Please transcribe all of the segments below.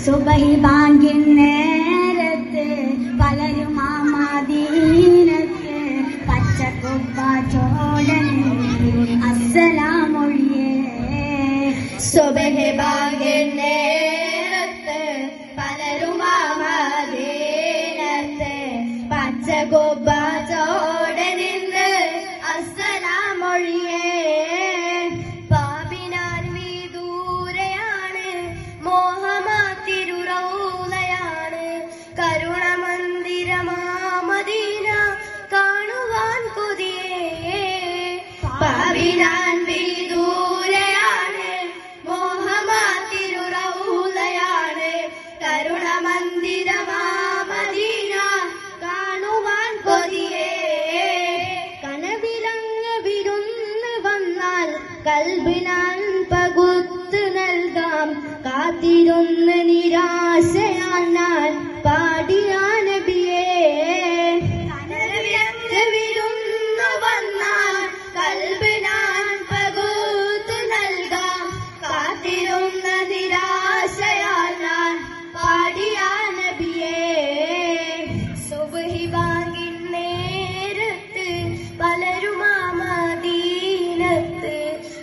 സുബഹി ബാങ്കിൻ നേരത്ത് പലരും ആ മദീനത്ത് പച്ചക്കുപ്പ ചോടനിൽ അസ്സലാമൊഴിയേ. സുബഹി ബാങ്കിൻ നേരത്ത് പലരും ആ മദീനത്ത് പച്ചക്കുപ്പ ചോടനിൽ അസ്സലാമൊഴിയേ. കരുണമന്ദിരമാമദീന കാണുവാൻ കൊതിയേ. പാപിനാൻ വിദൂരയാണ് മോഹമാതിരുറൗലയാണ് കരുണമന്ദിരമാമദീന കാണുവാൻ കൊതിയേ. കനവിലങ്ങ് വിരുന്ന് വന്നാൽ കൽബിനാൻ പകുത്ത് നൽകാം. കാത്തിരുന്ന് നിരാശയാനാൽ പാടിയ നബിയേ. കനവിലങ്ങ് വിരുന്ന് വന്നാൽ കൽബിനാൻ പകുത്ത് നൽകാം. കാത്തിരുന്ന നിരാശയാനാൽ പാടിയ നബിയേ. സുബ്ഹി ബാങ്കിൻ നേരത്ത് പലരും ആ മദീനത്ത്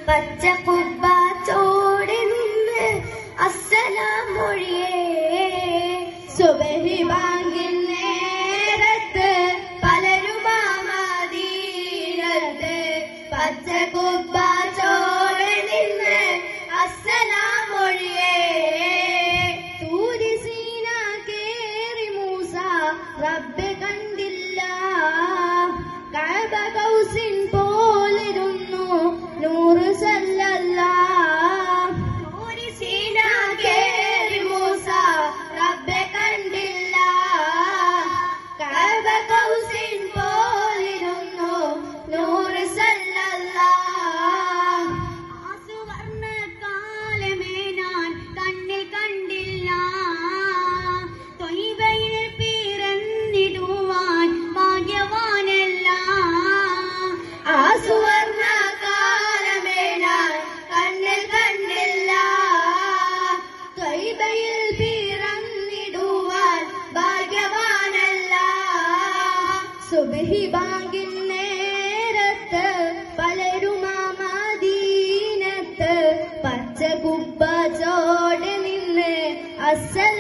പച്ചക്കുബ്ബ ചോടി നിന്ന് അസ്സലാമൊഴിയേ. സുബ്ഹി ബാങ്കിൻ നേരത്ത് പലരും ആ മദീനത്ത് പച്ചക്കുബ്ബ ചോടി നിന്ന് അസ്സലാമൊഴിയേ. തൂരി സീന കേറി മൂസ റബ്ബെ കണ്ടില്ല. കഅബ കൗസിൻ പോലിരുന്നു നൂറ് സല്ലല്ലാഹ്. തൂരി സീന കേറി മൂസ റബ്ബെ കണ്ടില്ല. കഅബ കൗസിൻ പോലിരുന്നു നൂറ് സല്ലല്ലാഹ്. ആ സുവർണ്ണ കാലമേ ഞാൻ കണ്ണിൽ കണ്ടില്ല. ത്വയ്ബയിൽ പിറന്നിടുവാൻ ഭാഗ്യവാനല്ല. ആ സുവർണ്ണ കാലമേ ഞാൻ കണ്ണിൽ കണ്ടില്ല. ത്വയ്ബയിൽ പിറന്നിടുവാൻ ഭാഗ്യവാനല്ല. സുബ്ഹി ബാങ്കിൻ നേരത്ത് പലരും ആ മദീനത്ത് പച്ചക്കുബ്ബ ചോടെ നിന്ന് അസ്സലാമൊഴിയേ.